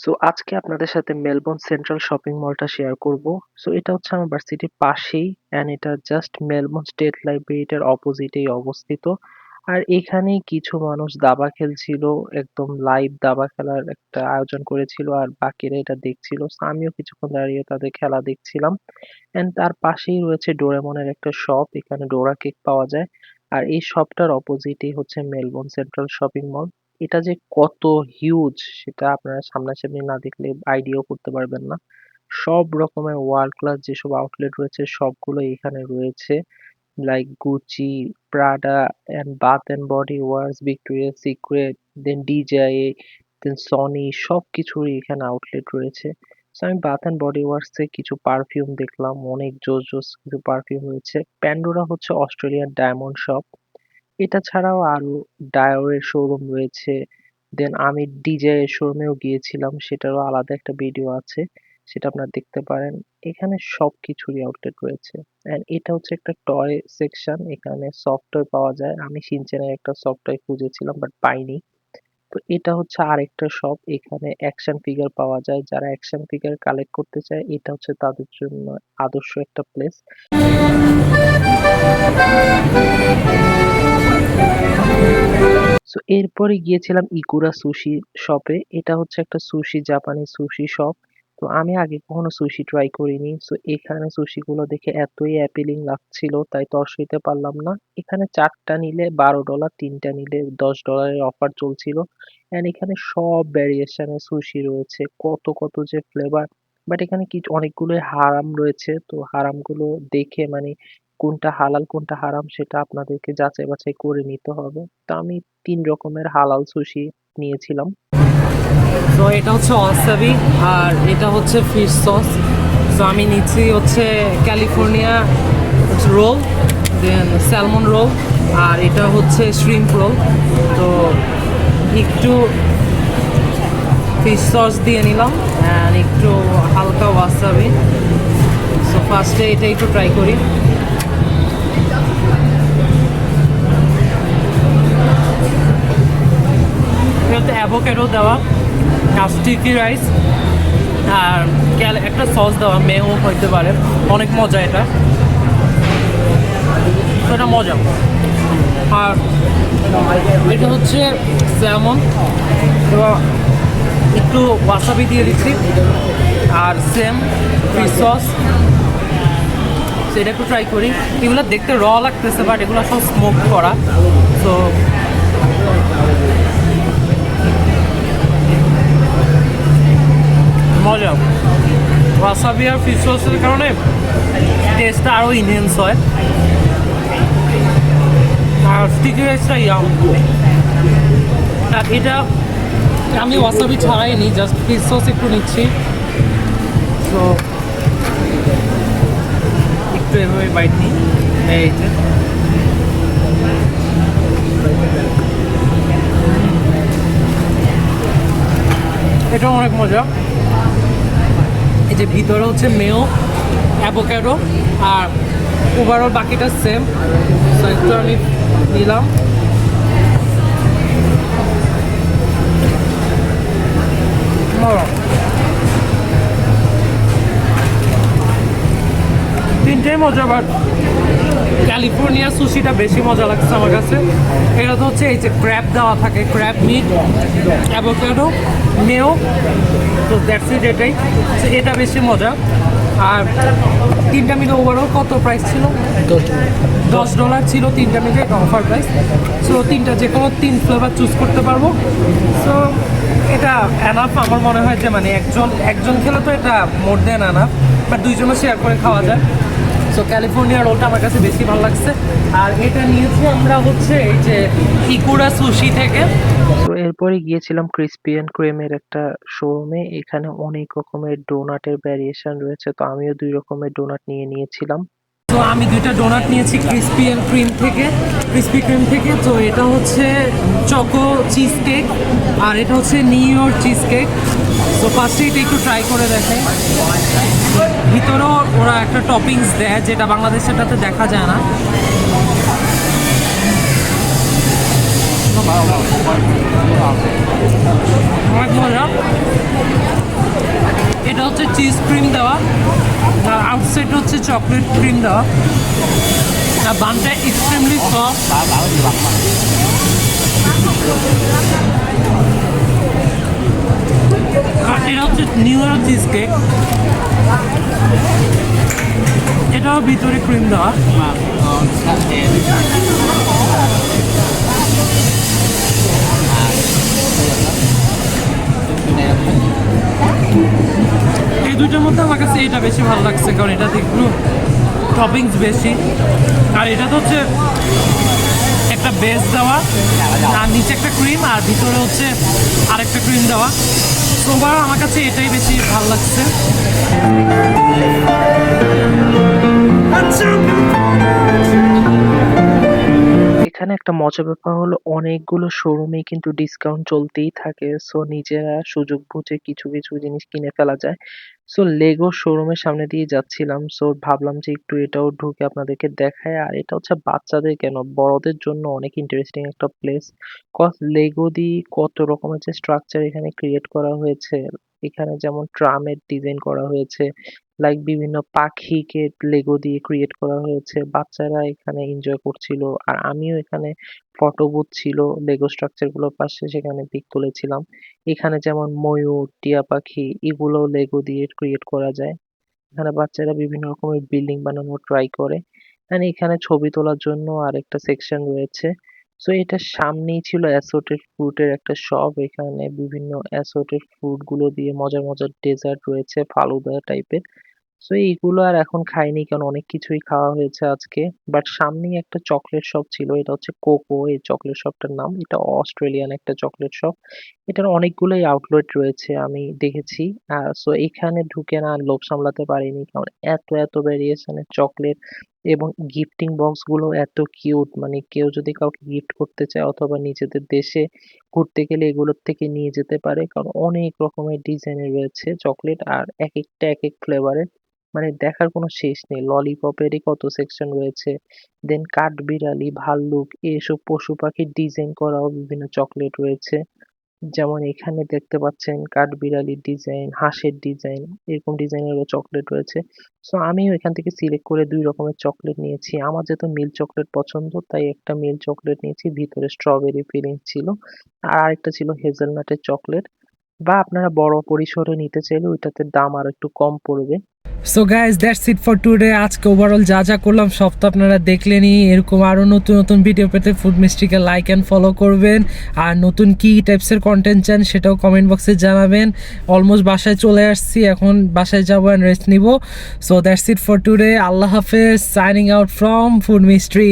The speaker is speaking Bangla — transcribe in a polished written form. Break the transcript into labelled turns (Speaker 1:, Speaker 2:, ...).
Speaker 1: সো আজকে আপনাদের সাথে মেলবোর্ন সেন্ট্রাল শপিং মলটা শেয়ার করব। সো এটা হচ্ছে আমার ভার্সিটির পাশেই অ্যান্ড এটা জাস্ট মেলবোর্ন স্টেট লাইব্রেরিটার অপোজিটেই অবস্থিত। আর এখানেই কিছু মানুষ দাবা খেলছিল, একদম লাইভ দাবা খেলার একটা আয়োজন করেছিল আর বাকিরা এটা দেখছিল। সো আমিও কিছুক্ষণ দাঁড়িয়ে তাদের খেলা দেখছিলাম। অ্যান্ড তার পাশেই রয়েছে ডোরেমনের একটা শপ, এখানে ডোরা কেক পাওয়া যায়। আর এই শপটার অপোজিটেই হচ্ছে মেলবোর্ন সেন্ট্রাল শপিং মল। এটা যে কত হিউজ সেটা আপনারা সামনাসামনি না দেখলে আইডিয়াও করতে পারবেন না। সব রকমের ওয়ার্ল্ড ক্লাস যেসব আউটলেট রয়েছে সবগুলো এখানে রয়েছে। Like Gucci, Prada and Bath and Body Works, Victoria's Secret, then ডিজাই, দেন সনি সবকিছুরই এখানে আউটলেট রয়েছে। সো আমি বাথ অ্যান্ড বডি ওয়ার্কস এ কিছু পারফিউম দেখলাম, অনেক জোস জোস কিছু পারফিউম রয়েছে। প্যান্ডোরা হচ্ছে অস্ট্রেলিয়ান ডায়মন্ড শপ। এটা ছাড়াও আরো ডায়োরের শোরুম রয়েছে। দেন আমি ডিজে এর শোরুমেও গিয়েছিলাম, সেটারও আলাদা একটা ভিডিও আছে, সেটা আপনারা দেখতে পারেন। এখানে সবকিছুরই আউটলেট রয়েছে। অ্যান্ড এটা হচ্ছে একটা টয় সেকশন, এখানে সফট টয় পাওয়া যায়। আমি শিনচ্যানের একটা সফট টয় খুঁজেছিলাম বাট পাইনি। তো এটা হচ্ছে আরেকটা শপ, এখানে অ্যাকশন ফিগার পাওয়া যায়। যারা অ্যাকশন ফিগার কালেক্ট করতে চায় এটা হচ্ছে তাদের জন্য আদর্শ একটা প্লেস। সো এরপরে গিয়েছিলাম ইকুরা সুশি শপে। এটা হচ্ছে একটা সুশি, জাপানি সুশি শপ। তো আমি আগে কখনো সুশি ট্রাই করিনি। সো এখানে সুশি গুলো দেখে এতই অ্যাপিলিং লাগছিল তাই তর সইতে পারলাম না। এখানে ৪টা নিলে $12, ৩টা নিলে $10 এর অফার চলছিল। এন্ড এখানে সব ভ্যারিয়েশনের সুশি রয়েছে, কত কত যে ফ্লেভার। বাট এখানে কিছু অনেকগুলোই হারাম রয়েছে, তো হারামগুলো দেখে মানে কোনটা হালাল কোনটা হারাম সেটা আপনাদেরকে যাচাই বাছাই করে নিতে হবে। তো আমি ৩ রকমের হালাল সুশি নিয়েছিলাম।
Speaker 2: তো এটা হচ্ছে ওয়াসাবি আর এটা হচ্ছে ফিশ সস। তো আমি নিচ্ছি হচ্ছে ক্যালিফোর্নিয়া রোল, দেন স্যালমন রোল, আর এটা হচ্ছে শ্রিম্প রোল। তো একটু ফিশ সস দিয়ে নিলাম অ্যান্ড একটু হালকা ওয়াসাবি। সো ফার্স্টে এটা একটু ট্রাই করি। এটাতে অ্যাভোক্যাডো দেওয়া, স্টিকি রাইস আর একটা সস দেওয়া, মেও হইতে পারে। অনেক মজা এটা, তো এটা মজা। আর এটা হচ্ছে স্যালমন, একটু ওয়াসাবি দিয়ে দিচ্ছি আর সেম ফিশ সস। সেটা একটু ট্রাই করি। এগুলো দেখতে র লাগতেছে বাট এগুলো সব স্মোক করা। তো মজা, ওয়াসাবি আর ফিশ সসের কারণে টেস্টটা আরও ইনহেন্স হয়। আর স্টিকি রাইসটা ইয়াম। আর এটা আমি ওয়াসাবি ছাড়াই নিই, জাস্ট ফিশ সস একটু নিচ্ছি। তো একটু এভাবে বাইট নিই, এই যে এটা অনেক মজা। এই যে ভিতরে হচ্ছে মেও, অ্যাভোক্যাডো আর ওভারঅল বাকিটা সেম। সো একটু আমি নিলাম। তিনটেই মজা, বাট ক্যালিফোর্নিয়া সুশিটা বেশি মজা লাগছে আমার কাছে। এটা তো হচ্ছে এই যে ক্র্যাব দেওয়া থাকে, ক্র্যাব মিট, অ্যাভোক্যাডো, মেও। তো দ্যাটস ইট, এটাই। এটা বেশি মজা। আর তিনটা মিলে ওভারঅল কত প্রাইস ছিল? $10 ছিল তিনটা মিলে, এটা অফার প্রাইস। সো তিনটা যে কোনো 3 ফ্লেভার চুজ করতে পারবো। সো এটা অ্যানাফ আমার মনে হয়, যে মানে একজন খেলে তো এটা মোর দেন অ্যানাফ, বাট দুইজনও শেয়ার করে খাওয়া যায়। সো ক্যালিফোর্নিয়া রোলটা আমার কাছে বেশি ভালো লাগছে। আর এটা নিয়েছি আমরা হচ্ছে এই যে ইকুরা সুশি থেকে।
Speaker 1: তো এরপরে গিয়েছিলাম ক্রিসপি অ্যান্ড ক্রিমের একটা শোরুমে, এখানে অনেক রকমের ডোনাটের ভ্যারিয়েশন রয়েছে। তো আমিও 2 রকমের ডোনাট নিয়েছিলাম।
Speaker 2: তো আমি 2টা ডোনাট নিয়েছি ক্রিসপি ক্রিম থেকে। তো এটা হচ্ছে চকো চিজ কেক আর এটা হচ্ছে নিউ ইয়র্ক চিজ কেক। তো ফার্স্টে এটা একটু ট্রাই করে দেখে। ভিতরেও ওরা একটা টপিংস দেয় যেটা বাংলাদেশেরটাতে দেখা যায় না। অনেক মজা। হচ্ছে চিজ ক্রিম দেওয়া, আর আউটসাইড হচ্ছে চকলেট ক্রিম দেওয়া। আর বানটা এক্সট্রিমলি সফট। আর এটা হচ্ছে নিউ ইয়র্ক চিজ কেক, এটাও ভিতরে ক্রিম দেওয়া। এই দুইটার মধ্যে আমার কাছে এটা বেশি ভালো লাগছে, কারণ এটাতে একটু টপিংস বেশি। আর এটা তো হচ্ছে একটা বেস দেওয়া, আর নিচে একটা ক্রিম, আর ভিতরে হচ্ছে আরেকটা ক্রিম দেওয়া। সোবার আমার কাছে এটাই বেশি ভালো লাগছে।
Speaker 1: এখানে একটা মজার ব্যাপার হলো অনেকগুলো শোরুমেই কিন্তু ডিসকাউন্ট চলতেই থাকে। সো নিজেরা সুযোগ বুঝে কিছু, কিছু জিনিস কিনে ফেলা যায়। সো লেগো শোরুমের সামনে দিয়ে যাচ্ছিলাম। সো ভাবলাম যে একটু এটাও ঢুকে আপনাদেরকে দেখাই। আর এটা হচ্ছে বাচ্চাদের কেন, বড়দের জন্য অনেক ইন্টারেস্টিং একটা প্লেস। কজ লেগো দিয়ে কত রকমের যে স্ট্রাকচার এখানে ক্রিয়েট করা হয়েছে। এখানে যেমন ট্রামের ডিজাইন করা হয়েছে, লাইক বিভিন্ন পাখিকে লেগো দিয়ে ক্রিয়েট করা হয়েছে। বাচ্চারা এখানে এনজয় করছিল। আর আমিও এখানে ফটো বুথ ছিল লেগো স্ট্রাকচার গুলোর পাশে, সেখানে পিক তুলেছিলাম। এখানে যেমন ময়ূর, টিয়া পাখি এগুলো লেগো দিয়ে ক্রিয়েট করা যায়। এখানে বাচ্চারা বিভিন্ন রকমের বিল্ডিং বানানোর ট্রাই করে। এন্ড এখানে ছবি তোলার জন্য আরেকটা সেকশন রয়েছে। সো এটার সামনেই ছিল অ্যাসর্টেড ফ্রুটের একটা শপ। এখানে বিভিন্ন অ্যাসর্টেড ফ্রুট গুলো দিয়ে মজার মজার ডেজার্ট রয়েছে, ফালুদা টাইপের। সো এইগুলো আর এখন খাইনি, কারণ অনেক কিছুই খাওয়া হয়েছে আজকে। বাট সামনেই একটা চকলেট শপ ছিল, এটা হচ্ছে কোকো এই চকলেট শপটার নাম। এটা অস্ট্রেলিয়ান একটা চকলেট শপ। এটার অনেকগুলোই আউটলেট রয়েছে আমি দেখেছি। সো এখানে ঢুকে না লোভ সামলাতে পারিনি, কারণ এত এত ভ্যারিয়েশনের চকলেট এবং গিফটিং বক্স গুলো এত কিউট। মানে কেউ যদি কাউকে গিফট করতে চায় অথবা নিজেদের দেশে ঘুরতে গেলে এগুলোর থেকে নিয়ে যেতে পারে, কারণ অনেক রকমের ডিজাইনের রয়েছে চকলেট, আর এক একটা এক এক ফ্লেভারের। মানে দেখার কোনো শেষ নেই। ললিপপেরই কত সেকশন রয়েছে। দেন কাঠবিড়ালি, ভাল্লুক এসব পশু পাখির ডিজাইন করাও বিভিন্ন চকলেট রয়েছে। যেমন এখানে দেখতে পাচ্ছেন কাঠবিড়ালির ডিজাইন, হাঁসের ডিজাইন, এরকম ডিজাইনেরও চকলেট রয়েছে। সো আমিও এখান থেকে সিলেক্ট করে ২ রকমের চকলেট নিয়েছি। আমার যেহেতু মিল্ক চকলেট পছন্দ তাই একটা মিল্ক চকলেট নিয়েছি, ভিতরে স্ট্রবেরি ফিলিং ছিল। আর আরেকটা ছিল হেজেলনাটের চকলেট। বা আপনারা বড় পরিসরে নিতে চাইলে ওইটাতে দাম আর একটু কম পড়বে।
Speaker 2: So guys that's it for today. আজকে ওভারঅল যা যা করলাম সব তো আপনারা দেখলেনই। এরকম আরও নতুন নতুন ভিডিও পেতে ফুড মিস্ট্রিকে লাইক অ্যান্ড ফলো করবেন। আর নতুন কী টাইপসের কন্টেন্ট চান সেটাও কমেন্ট বক্সে জানাবেন। অলমোস্ট বাসায় চলে আসছি, এখন বাসায় যাবো অ্যান্ড রেস্ট নিব। So that's it for today. আল্লাহ হাফেজ, signing out from Food mystery.